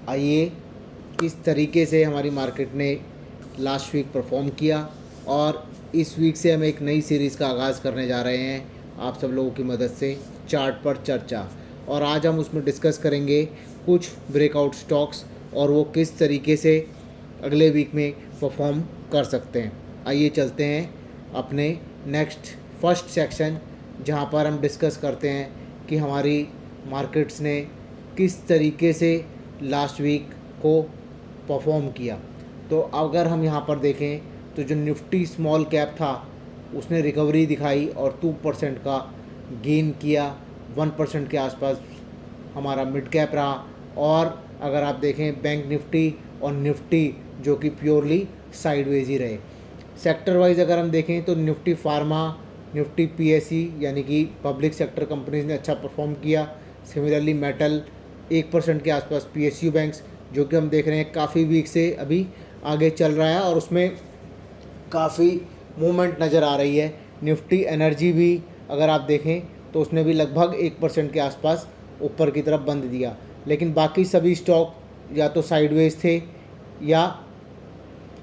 आइए किस तरीके से हमारी मार्केट ने लास्ट वीक परफॉर्म किया और इस वीक से हम एक नई सीरीज़ का आगाज़ करने जा रहे हैं आप सब लोगों की मदद से, चार्ट पर चर्चा। और आज हम उसमें डिस्कस करेंगे कुछ ब्रेकआउट स्टॉक्स और वो किस तरीके से अगले वीक में परफॉर्म कर सकते हैं। आइए चलते हैं अपने नेक्स्ट फर्स्ट सेक्शन, जहां पर हम डिस्कस करते हैं कि हमारी मार्केट्स ने किस तरीके से लास्ट वीक को परफॉर्म किया। तो अगर हम यहां पर देखें तो जो निफ्टी स्मॉल कैप था उसने रिकवरी दिखाई और 2% का गेन किया। 1% के आसपास हमारा मिड कैप रहा। और अगर आप देखें बैंक निफ्टी और निफ्टी जो कि प्योरली साइडवेज ही रहे। सेक्टर वाइज अगर हम देखें तो निफ्टी फार्मा, निफ्टी पीएसई यानी कि पब्लिक सेक्टर कंपनीज ने अच्छा परफॉर्म किया। सिमिलरली मेटल 1% के आसपास, पीएसयू बैंक्स जो कि हम देख रहे हैं काफ़ी वीक से अभी आगे चल रहा है और उसमें काफ़ी मूवमेंट नज़र आ रही है। निफ्टी एनर्जी भी अगर आप देखें तो उसने भी लगभग 1% के आसपास ऊपर की तरफ बंद दिया। लेकिन बाकी सभी स्टॉक या तो साइडवेज थे या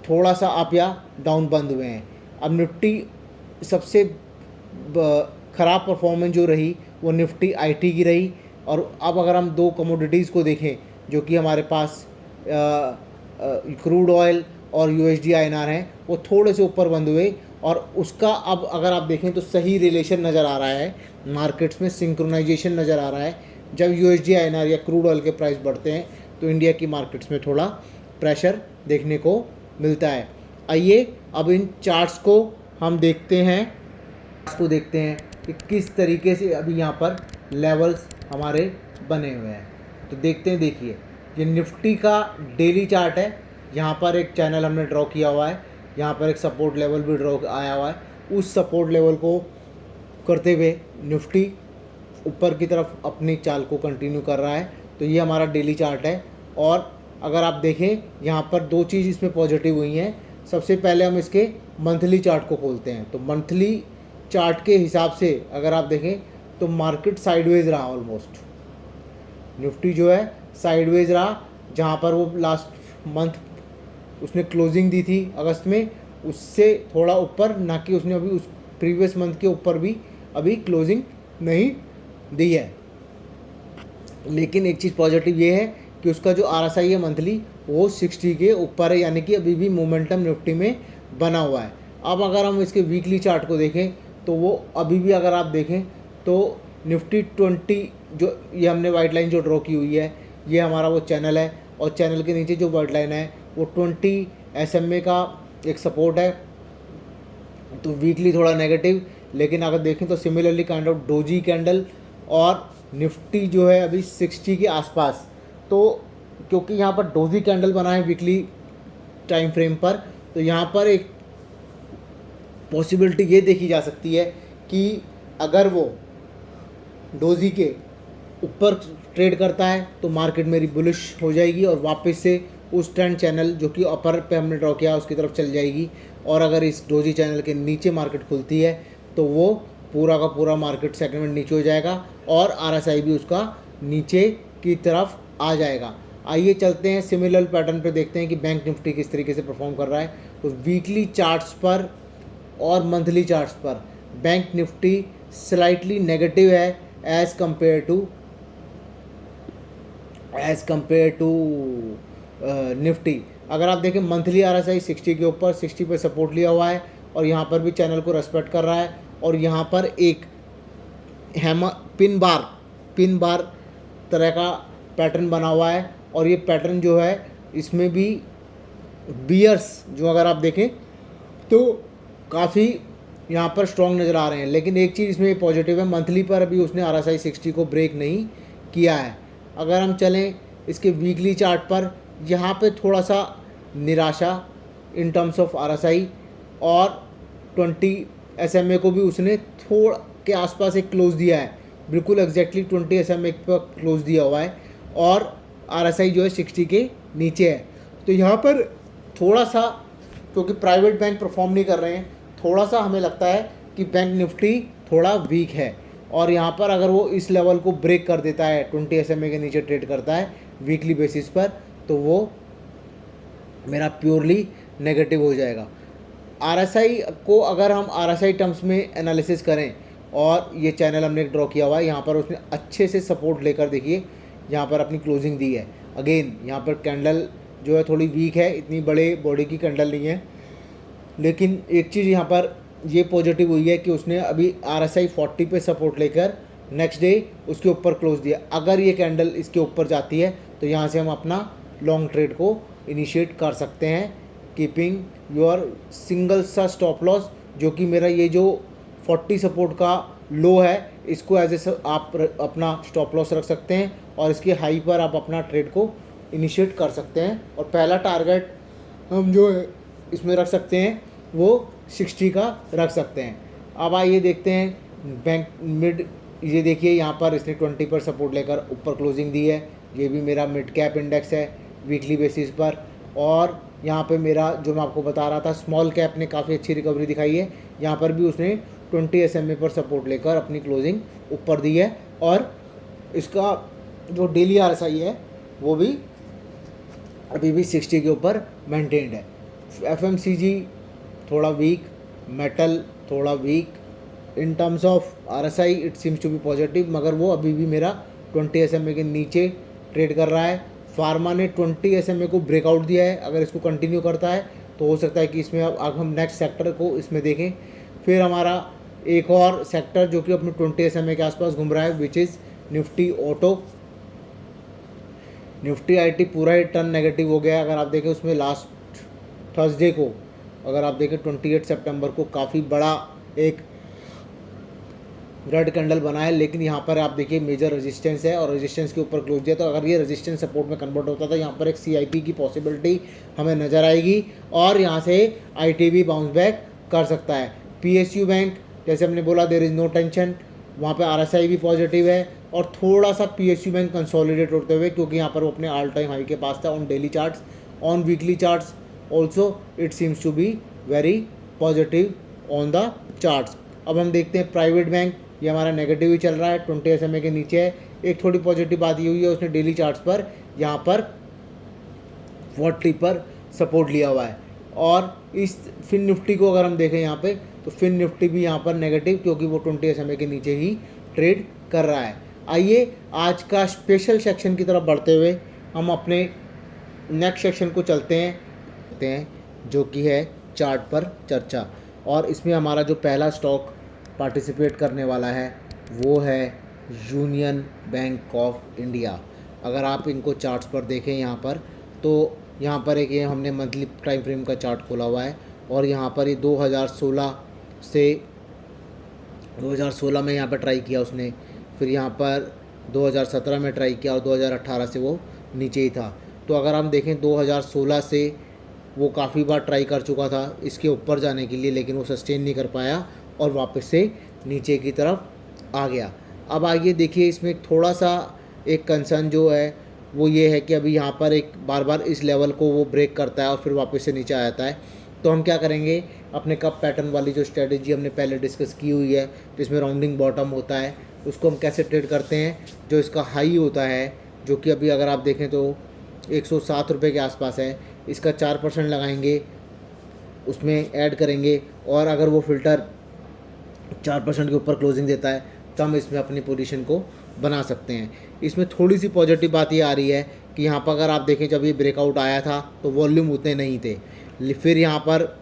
थोड़ा सा अप या डाउन बंद हुए हैं। अब निफ्टी सबसे ख़राब परफॉर्मेंस जो रही वो निफ्टी आईटी की रही। और अब अगर हम दो कमोडिटीज़ को देखें जो कि हमारे पास क्रूड ऑयल और यूएसडी आईएनआर हैं, वो थोड़े से ऊपर बंद हुए और उसका अब अगर आप देखें तो सही रिलेशन नज़र आ रहा है मार्केट्स में, सिंक्रोनाइजेशन नज़र आ रहा है। जब यूएसडी आईएनआर या क्रूड ऑयल के प्राइस बढ़ते हैं तो इंडिया की मार्केट्स में थोड़ा प्रेशर देखने को मिलता है। आइए अब इन चार्ट्स को हम देखते हैं, कि किस तरीके से अभी यहाँ पर लेवल्स हमारे बने हुए हैं। तो देखते हैं, देखिए ये निफ्टी का डेली चार्ट है। यहाँ पर एक चैनल हमने ड्रॉ किया हुआ है, यहाँ पर एक सपोर्ट लेवल भी ड्रॉ आया हुआ है। उस सपोर्ट लेवल को करते हुए निफ्टी ऊपर की तरफ अपनी चाल को कंटिन्यू कर रहा है। तो ये हमारा डेली चार्ट है। और अगर आप देखें यहाँ पर दो चीज़ इसमें पॉजिटिव हुई हैं। सबसे पहले हम इसके मंथली चार्ट को खोलते हैं। तो मंथली चार्ट के हिसाब से अगर आप देखें तो मार्केट साइडवेज रहा, ऑलमोस्ट निफ्टी जो है साइडवेज रहा। जहाँ पर वो लास्ट मंथ उसने क्लोजिंग दी थी अगस्त में, उससे थोड़ा ऊपर, ना कि उसने अभी उस प्रीवियस मंथ के ऊपर भी अभी क्लोजिंग नहीं दी है। लेकिन एक चीज़ पॉजिटिव ये है कि उसका जो आरएसआई है मंथली वो 60 के ऊपर है, यानी कि अभी भी मोमेंटम निफ्टी में बना हुआ है। अब अगर हम इसके वीकली चार्ट को देखें तो वो अभी भी अगर आप देखें तो निफ्टी 20 जो ये हमने वाइट लाइन जो ड्रॉ की हुई है ये हमारा वो चैनल है। और चैनल के नीचे जो वाइट लाइन है वो 20 SMA का एक सपोर्ट है। तो वीकली थोड़ा नेगेटिव, लेकिन अगर देखें तो similarly kind of doji candle और निफ्टी जो है अभी 60 के आसपास। तो क्योंकि यहाँ पर डोजी कैंडल बना है वीकली टाइम फ्रेम पर, तो यहाँ पर एक पॉसिबिलिटी ये देखी जा सकती है कि अगर वो डोजी के ऊपर ट्रेड करता है तो मार्केट मेरी बुलिश हो जाएगी और वापस से उस ट्रेंड चैनल जो कि अपर पे हमने ड्रॉ किया उसकी तरफ चल जाएगी। और अगर इस डोजी चैनल के नीचे मार्केट खुलती है तो वो पूरा का पूरा मार्केट सेगमेंट नीचे हो जाएगा और आरएसआई भी उसका नीचे की तरफ आ जाएगा। आइए चलते हैं सिमिलर पैटर्न पे, देखते हैं कि बैंक निफ्टी किस तरीके से परफॉर्म कर रहा है। तो वीकली चार्ट्स पर और मंथली चार्ट्स पर बैंक निफ्टी स्लाइटली नेगेटिव है एज़ कंपेयर टू निफ्टी। अगर आप देखें मंथली आरएसआई 60 के ऊपर, 60 पे सपोर्ट लिया हुआ है और यहाँ पर भी चैनल को रेस्पेक्ट कर रहा है। और यहाँ पर एक पिन बार तरह का पैटर्न बना हुआ है और ये पैटर्न जो है इसमें भी बियर्स जो अगर आप देखें तो काफ़ी यहाँ पर स्ट्रॉन्ग नज़र आ रहे हैं। लेकिन एक चीज़ इसमें पॉजिटिव है, मंथली पर अभी उसने आरएसआई 60 को ब्रेक नहीं किया है। अगर हम चलें इसके वीकली चार्ट पर, यहाँ पे थोड़ा सा निराशा इन टर्म्स ऑफ आरएसआई और 20 SMA को भी उसने थोड़ा के आसपास एक क्लोज दिया है, बिल्कुल एग्जैक्टली 20 SMA पर क्लोज दिया हुआ है और आरएसआई जो है 60 के नीचे है। तो यहाँ पर थोड़ा सा, क्योंकि प्राइवेट बैंक परफॉर्म नहीं कर रहे हैं, थोड़ा सा हमें लगता है कि बैंक निफ्टी थोड़ा वीक है। और यहाँ पर अगर वो इस लेवल को ब्रेक कर देता है, 20 SMA के नीचे ट्रेड करता है वीकली बेसिस पर, तो वो मेरा प्योरली नेगेटिव हो जाएगा। आरएसआई को अगर हम आरएसआई टर्म्स में एनालिसिस करें, और ये चैनल हमने ड्रॉ किया हुआ है, यहाँ पर उसने अच्छे से सपोर्ट लेकर देखिए यहाँ पर अपनी क्लोजिंग दी है। अगेन यहाँ पर कैंडल जो है थोड़ी वीक है, इतनी बड़े बॉडी की कैंडल नहीं है, लेकिन एक चीज़ यहाँ पर ये पॉजिटिव हुई है कि उसने अभी आरएसआई 40 पे सपोर्ट लेकर नेक्स्ट डे उसके ऊपर क्लोज दिया। अगर ये कैंडल इसके ऊपर जाती है तो यहाँ से हम अपना लॉन्ग ट्रेड को इनिशिएट कर सकते हैं, कीपिंग योर सिंगल सा स्टॉप लॉस, जो कि मेरा ये जो 40 सपोर्ट का लो है, इसको एज ए आप अपना स्टॉप लॉस रख सकते हैं और इसके हाई पर आप अपना ट्रेड को इनिशिएट कर सकते हैं। और पहला टारगेट हम जो है इसमें रख सकते हैं वो 60 का रख सकते हैं। अब आइए देखते हैं बैंक मिड, ये देखिए यहाँ पर इसने 20 पर सपोर्ट लेकर ऊपर क्लोजिंग दी है। ये भी मेरा मिड कैप इंडेक्स है वीकली बेसिस पर, और यहाँ पे मेरा जो मैं आपको बता रहा था स्मॉल कैप ने काफ़ी अच्छी रिकवरी दिखाई है। यहाँ पर भी उसने 20 SMA पर सपोर्ट लेकर अपनी क्लोजिंग ऊपर दी है, और इसका जो डेली RSI है वो भी अभी भी 60 के ऊपर मेंटेन्ड है। FMCG थोड़ा वीक, मेटल थोड़ा weak, in terms of RSI it seems to be positive, मगर वो अभी भी मेरा 20 SMA के नीचे ट्रेड कर रहा है। फार्मा ने 20 SMA को ब्रेकआउट दिया है, अगर इसको कंटिन्यू करता है तो हो सकता है कि इसमें अब हम नेक्स्ट सेक्टर को इसमें देखें। फिर हमारा एक और सेक्टर जो कि अपने 20 SMA के आसपास घूम रहा है, which is Nifty auto. Nifty IT पूरा ही टर्न नेगेटिव हो गया है। अगर आप देखें उसमें लास्ट थर्सडे को अगर आप देखें 28 सितंबर को काफ़ी बड़ा एक रेड कैंडल बना है, लेकिन यहाँ पर आप देखिए मेजर रेजिस्टेंस है और रेजिस्टेंस के ऊपर क्लोज दिया। तो अगर ये रेजिस्टेंस सपोर्ट में कन्वर्ट होता था, यहाँ पर एक CIP की पॉसिबिलिटी हमें नज़र आएगी, और यहाँ से IT भी बाउंस बैक कर सकता है। PSU बैंक जैसे हमने बोला देयर इज़ नो टेंशन, वहाँ पे RSI भी पॉजिटिव है, और थोड़ा सा PSU बैंक कंसोलिडेट होते हुए, क्योंकि यहाँ पर वो अपने ऑल टाइम हाई के पास था on daily charts, on weekly charts also it seems to be very positive on the charts. अब हम देखते हैं प्राइवेट बैंक, ये हमारा नेगेटिव ही चल रहा है, 20 SMA के नीचे है। एक थोड़ी पॉजिटिव बात ये हुई है उसने डेली चार्ट्स पर यहाँ पर 40 पर सपोर्ट लिया हुआ है। और इस फिन निफ्टी को अगर हम देखें यहाँ पे, तो फिन निफ्टी भी यहाँ पर नेगेटिव, क्योंकि वो 20 SMA के नीचे ही ट्रेड कर रहा है। आइए आज का स्पेशल सेक्शन की तरफ बढ़ते हुए हम अपने नेक्स्ट सेक्शन को चलते हैं, जो कि है चार्ट पर चर्चा। और इसमें हमारा जो पहला स्टॉक पार्टिसिपेट करने वाला है वो है यूनियन बैंक ऑफ इंडिया। अगर आप इनको चार्ट्स पर देखें यहाँ पर, तो यहाँ पर एक ये हमने मंथली टाइम फ्रेम का चार्ट खोला हुआ है, और यहाँ पर ये 2016 में यहाँ पर ट्राई किया उसने, फिर यहाँ पर 2017 में ट्राई किया, और 2018 से वो नीचे ही था। तो अगर हम देखें 2016 से वो काफ़ी बार ट्राई कर चुका था इसके ऊपर जाने के लिए, लेकिन वो सस्टेन नहीं कर पाया और वापस से नीचे की तरफ आ गया। अब आइए देखिए इसमें थोड़ा सा एक कंसर्न जो है वो ये है कि अभी यहाँ पर एक बार बार इस लेवल को वो ब्रेक करता है और फिर वापस से नीचे आ जाता है। तो हम क्या करेंगे, अपने कप पैटर्न वाली जो स्ट्रेटजी हमने पहले डिस्कस की हुई है, जिसमें राउंडिंग बॉटम होता है, उसको हम कैसे ट्रेड करते हैं। जो इसका हाई होता है, जो कि अभी अगर आप देखें तो 107 रुपये के आसपास है, इसका 4% लगाएंगे, उसमें ऐड करेंगे, और अगर वो फ़िल्टर 4% के ऊपर क्लोजिंग देता है तो हम इसमें अपनी पोजीशन को बना सकते हैं। इसमें थोड़ी सी पॉजिटिव बात ये आ रही है कि यहाँ पर अगर आप देखें जब ये ब्रेकआउट आया था तो वॉल्यूम उतने नहीं थे, फिर यहाँ पर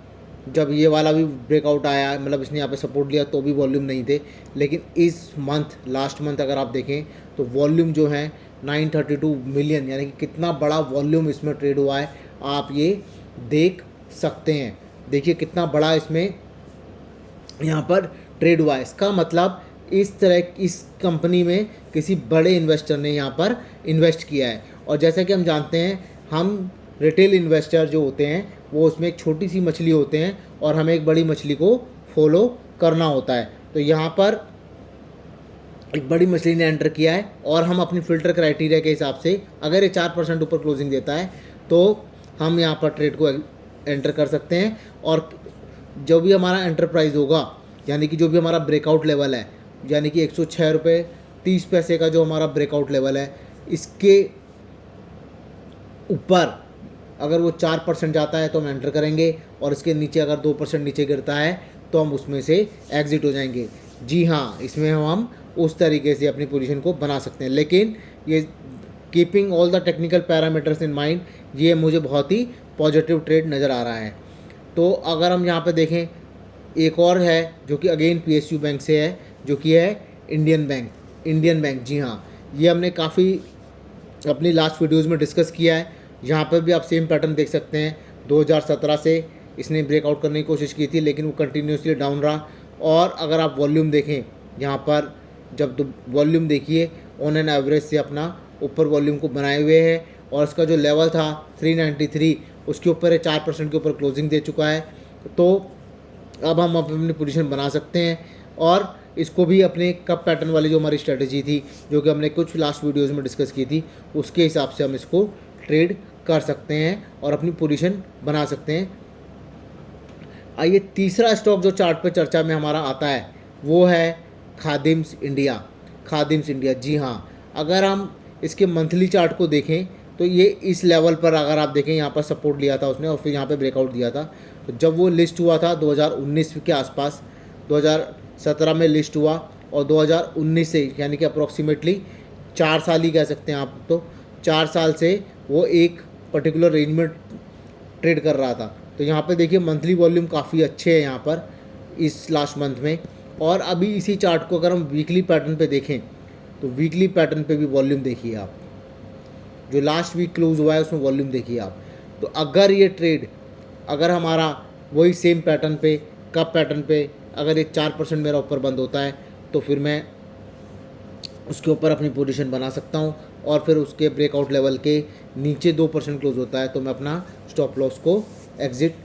जब ये वाला भी ब्रेकआउट आया, मतलब इसने यहाँ पे सपोर्ट लिया तो भी वॉल्यूम नहीं थे, लेकिन इस मंथ लास्ट मंथ अगर आप देखें तो वॉल्यूम जो है 932 मिलियन, यानी कि कितना बड़ा वॉल्यूम इसमें ट्रेड हुआ है आप ये देख सकते हैं। देखिए कितना बड़ा इसमें यहाँ पर ट्रेड हुआ है। इसका मतलब इस कंपनी में किसी बड़े इन्वेस्टर ने यहाँ पर इन्वेस्ट किया है, और जैसा कि हम जानते हैं हम रिटेल इन्वेस्टर जो होते हैं वो उसमें एक छोटी सी मछली होते हैं और हमें एक बड़ी मछली को फॉलो करना होता है। तो यहाँ पर एक बड़ी मछली ने एंटर किया है, और हम अपनी फ़िल्टर क्राइटेरिया के हिसाब से अगर ये 4% ऊपर क्लोजिंग देता है तो हम यहाँ पर ट्रेड को एंटर कर सकते हैं। और जो भी हमारा एंटरप्राइज होगा, यानी कि जो भी हमारा ब्रेकआउट लेवल है, यानी कि 106 रुपये 30 पैसे का जो हमारा ब्रेकआउट लेवल है, इसके ऊपर अगर वो 4% जाता है तो हम एंटर करेंगे, और इसके नीचे अगर 2% नीचे गिरता है तो हम उसमें से एग्ज़िट हो जाएंगे। जी हाँ, इसमें हम उस तरीके से अपनी पोजीशन को बना सकते हैं, लेकिन ये keeping all the technical parameters in mind, ये मुझे बहुत ही पॉजिटिव ट्रेड नज़र आ रहा है। तो अगर हम यहाँ पे देखें, एक और है जो कि अगेन PSU बैंक से है, जो कि है इंडियन बैंक। जी हाँ, ये हमने काफ़ी अपनी लास्ट वीडियोज़ में डिस्कस किया है। यहाँ पर भी आप सेम पैटर्न देख सकते हैं। 2017 से इसने ब्रेकआउट करने की कोशिश की थी, लेकिन वो कंटिन्यूसली डाउन रहा। और अगर आप वॉल्यूम देखें, यहाँ पर जब वॉल्यूम देखिए, ऑन एन एवरेज से अपना ऊपर वॉल्यूम को बनाए हुए है, और इसका जो लेवल था 393, उसके ऊपर 4% के ऊपर क्लोजिंग दे चुका है। तो अब हम अपनी पोजीशन बना सकते हैं, और इसको भी अपने कप पैटर्न वाली जो हमारी स्ट्रेटजी थी, जो कि हमने कुछ लास्ट वीडियोज़ में डिस्कस की थी, उसके हिसाब से हम इसको ट्रेड कर सकते हैं और अपनी पोजीशन बना सकते हैं। आइए, तीसरा स्टॉक जो चार्ट पे चर्चा में हमारा आता है वो है खादिम्स इंडिया। जी हाँ, अगर हम इसके मंथली चार्ट को देखें तो ये इस लेवल पर, अगर आप देखें, यहाँ पर सपोर्ट लिया था उसने और फिर यहाँ पे ब्रेकआउट दिया था। तो जब वो लिस्ट हुआ था 2019 के आसपास, 2017 में लिस्ट हुआ, और 2019 से, यानी कि अप्रॉक्सीमेटली 4 साल ही कह सकते हैं आप, तो 4 साल से वो एक पर्टिकुलर रेंज में ट्रेड कर रहा था। तो यहाँ पे देखिए मंथली वॉल्यूम काफ़ी अच्छे हैं यहाँ पर इस लास्ट मंथ में। और अभी इसी चार्ट को अगर हम वीकली पैटर्न पे देखें तो वीकली पैटर्न पे भी वॉल्यूम देखिए आप, जो लास्ट वीक क्लोज हुआ है उसमें वॉल्यूम देखिए आप। तो अगर ये ट्रेड, अगर हमारा वही सेम पैटर्न पे, कप पैटर्न पे, अगर ये 4% मेरा ऊपर बंद होता है तो फिर मैं उसके ऊपर अपनी पोजीशन बना सकता हूँ, और फिर उसके ब्रेकआउट लेवल के नीचे 2% क्लोज होता है तो मैं अपना स्टॉप लॉस को एग्ज़िट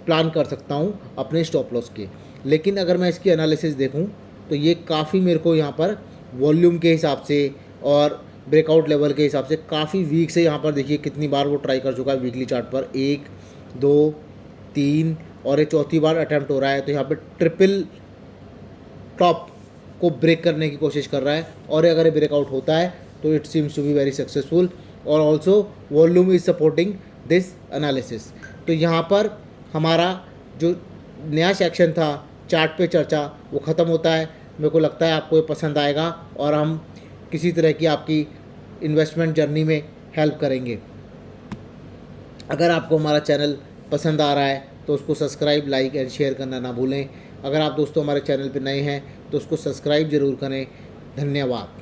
प्लान कर सकता हूँ अपने स्टॉप लॉस के। लेकिन अगर मैं इसकी एनालिसिस देखूँ तो ये काफ़ी मेरे को यहाँ पर वॉल्यूम के हिसाब से और ब्रेकआउट लेवल के हिसाब से काफ़ी वीक से, यहाँ पर देखिए कितनी बार वो ट्राई कर चुका है वीकली चार्ट पर, 1 2 3 और ये चौथी बार अटैम्प्ट हो रहा है। तो यहाँ पर ट्रिपल टॉप को ब्रेक करने की कोशिश कर रहा है, और अगर ये ब्रेकआउट होता है तो it seems to be very successful, और also volume is supporting this analysis. तो यहाँ पर हमारा जो नया सेक्शन था चार्ट पे चर्चा वो ख़त्म होता है। मेरे को लगता है आपको ये पसंद आएगा, और हम किसी तरह की आपकी इन्वेस्टमेंट जर्नी में हेल्प करेंगे। अगर आपको हमारा चैनल पसंद आ रहा है तो उसको सब्सक्राइब, लाइक एंड शेयर करना ना भूलें। अगर आप दोस्तों हमारे चैनल पर नए हैं तो उसको सब्सक्राइब ज़रूर करें। धन्यवाद।